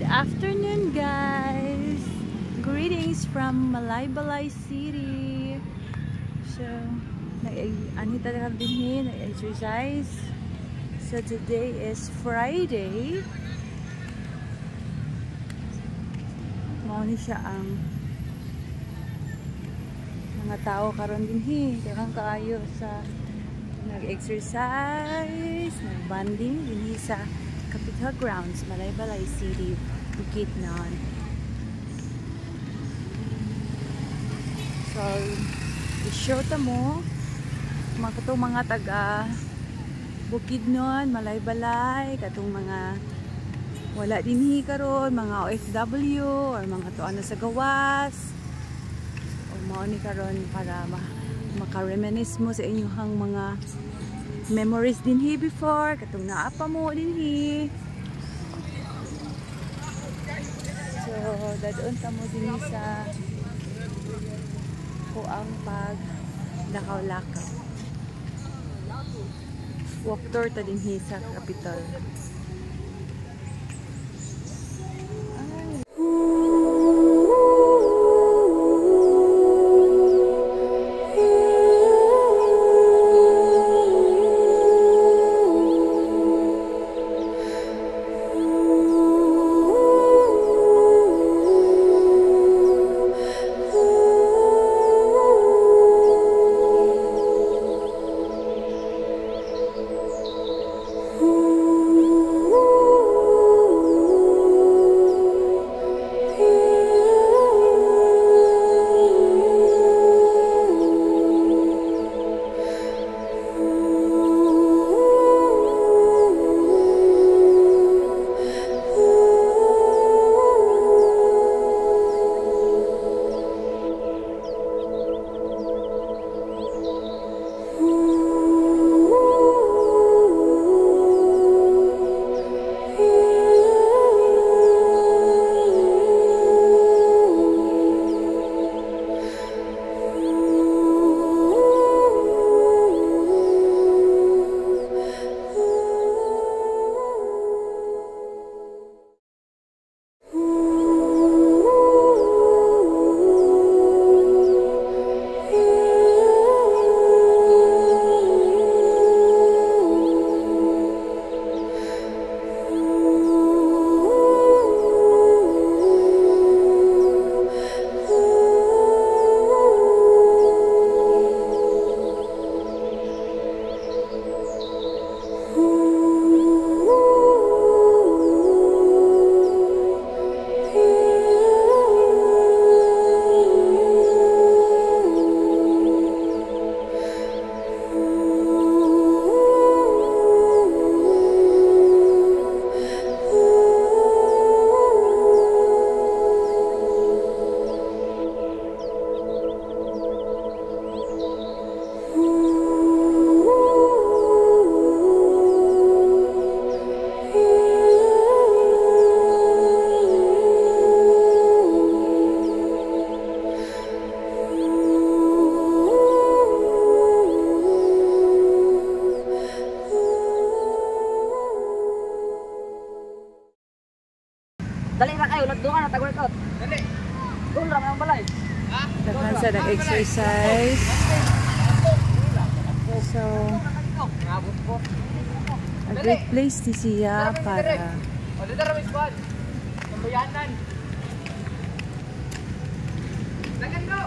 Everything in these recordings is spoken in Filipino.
Good afternoon, guys. Greetings from Malaybalay City. So, anita na din nag-exercise. So today is Friday. Mauni siya ang mga tao karon din daghang kaayo sa nag-exercise, nag-banding din sa Capitol Grounds, Malaybalay City, Bukidnon. So, i-show ta mo mga taga Bukidnon, Malaybalay, katong mga wala dinhi karon, mga OFW or mga tuan sa gawas. O mao ni karon para maka-reminisce mo sa inyong mga memories dinhi before, katong naapa mo dinhi. So, dadon ta mo dinhi sa kuang pag lakaw-lakaw. Walk tour ta dinhi sa Capitol. Dali ra kayo, nagdungan at workout. Dali. Doon lang ang balay. Ha? Daghang sa nag-exercise. So, a great place ni siya para Lagan ko.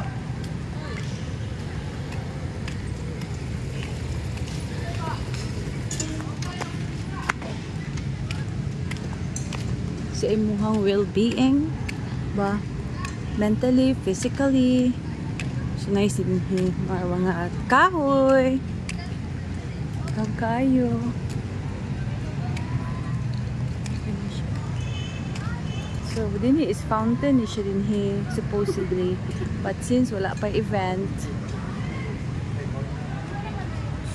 sa imuhang well-being ba, mentally, physically. So nice din mga kahoy kayo. So din is fountain ni siya din supposedly, but since wala pa event,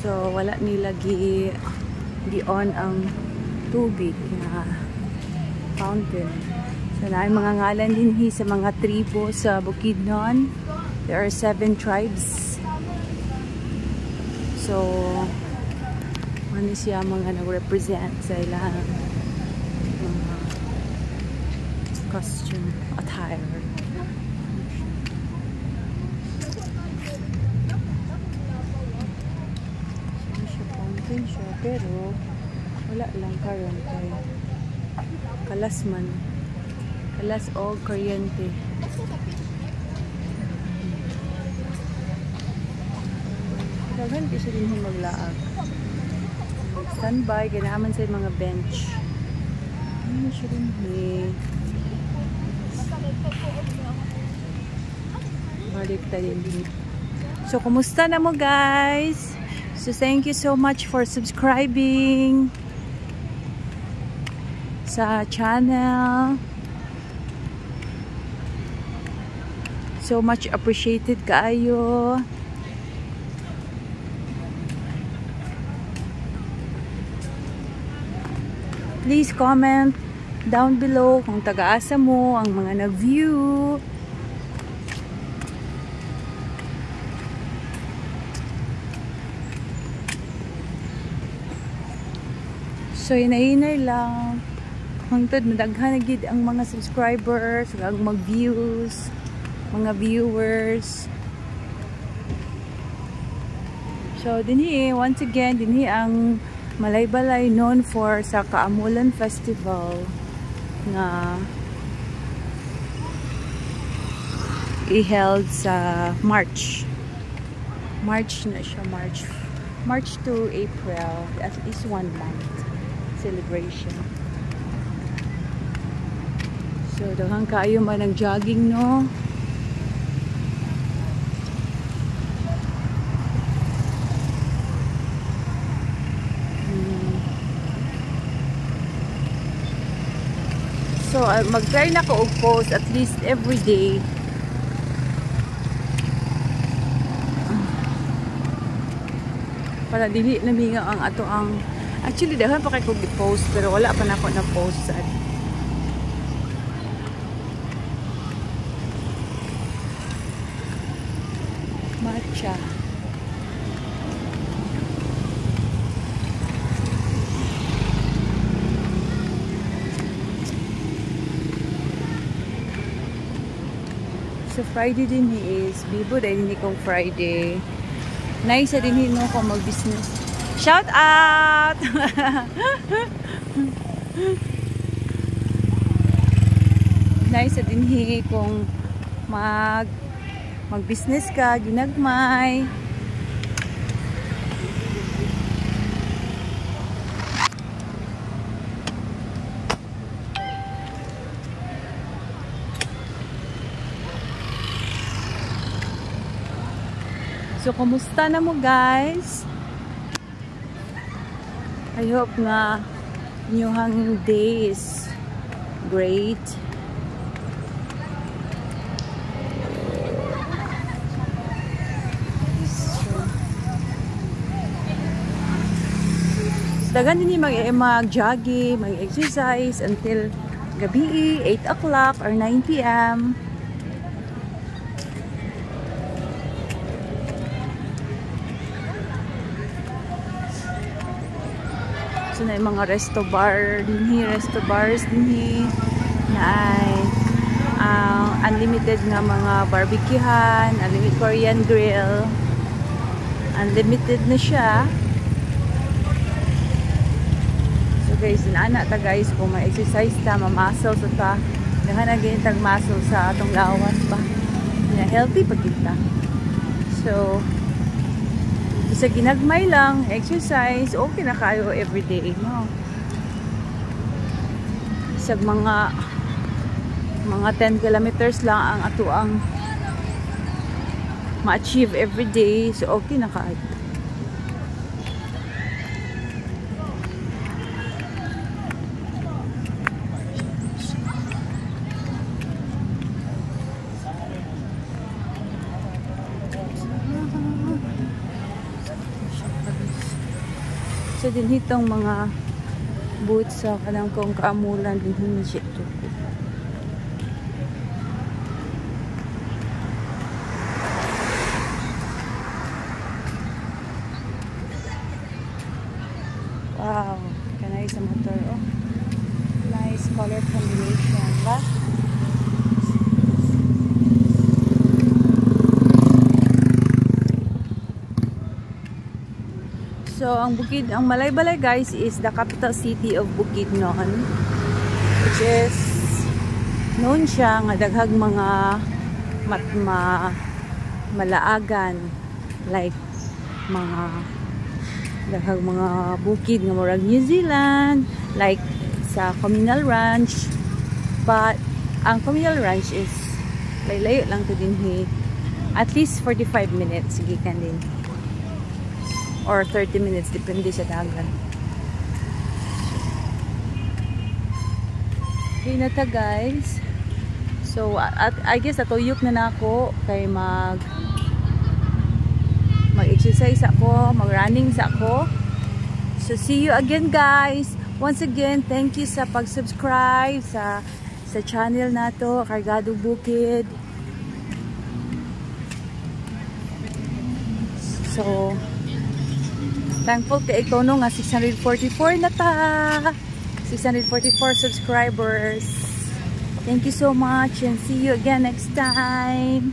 so wala nila gi on ang tubig na fountain. So na mga ngalan din sa mga tribo sa Bukidnon. There are 7 tribes. So ano siya mga nag-represent sa ilang costume attire. Siya fountain siya, pero wala lang karon kay kalas man. Kalas o kuryente. Dagan di siya din maglaag. Standby, ganaman sa mga bench. Ano siya rin balik tayo din. So, kumusta na mo guys? So, thank you so much for subscribing sa channel. So much appreciated kaayo. Please comment down below kung taga-asa mo ang mga nag-view. So, hinay-hinay lang. Hangtod, nadaghan na gid ang mga subscribers, ang mag-views, mga viewers. So, dinhi, once again, dinhi ang Malaybalay known for sa Kaamulan Festival na i-held sa March. March na siya, March to April, at least 1 month celebration. So, daghang kaayo man ang jogging, no? So, mag-try na ko og post at least every day. Para dili naminga ang ato ang actually dahan pa kay ko gi-post pero wala pa na ako na post sa matcha. So Friday din is bibo dahil hindi kong Friday. Nice din no ko mag-business. Shout out! Nice din kung mag-business ka, ginagmay. So, kumusta na mo guys? I hope nga inyong day is great. So, dagan din mag-jogging, mag-exercise until gabi, 8 o'clock or 9 p.m. So, na yung mga resto bars dinhi na ay unlimited nga mga barbecuehan, unlimited Korean grill, unlimited na siya. So guys, inana ta guys, kung may exercise ta, mamuscle sa ta, nahanagin tag muscle sa atong lawas ba, healthy pag kita. So sa ginagmay lang, exercise, okay na kayo everyday, no? Sa mga 10 kilometers lang ang ato ang ma-achieve everyday, so okay na kayo. So din hitong mga boots sa kanang kong Kaamulan din hindi siya ito. Wow, kanay sa motor, oh. Nice. this color combination, ba? So, ang Malaybalay guys is the capital city of Bukidnon, which is known siya nga daghag mga malaagan, like mga daghag mga bukid nga murag New Zealand, like sa Communal Ranch. But ang Communal Ranch is layo lang to dinhi, at least 45 minutes gikan din, or 30 minutes depende sa dagat. Okay na ta guys. So I guess natuyok na nako kay mag-exercise ako, mag-running sa ako. So see you again guys. Once again, thank you sa pag-subscribe sa channel nato, Cargado Bukid. So thankful kay Tono nga 644 na ta. 644 subscribers. Thank you so much and see you again next time.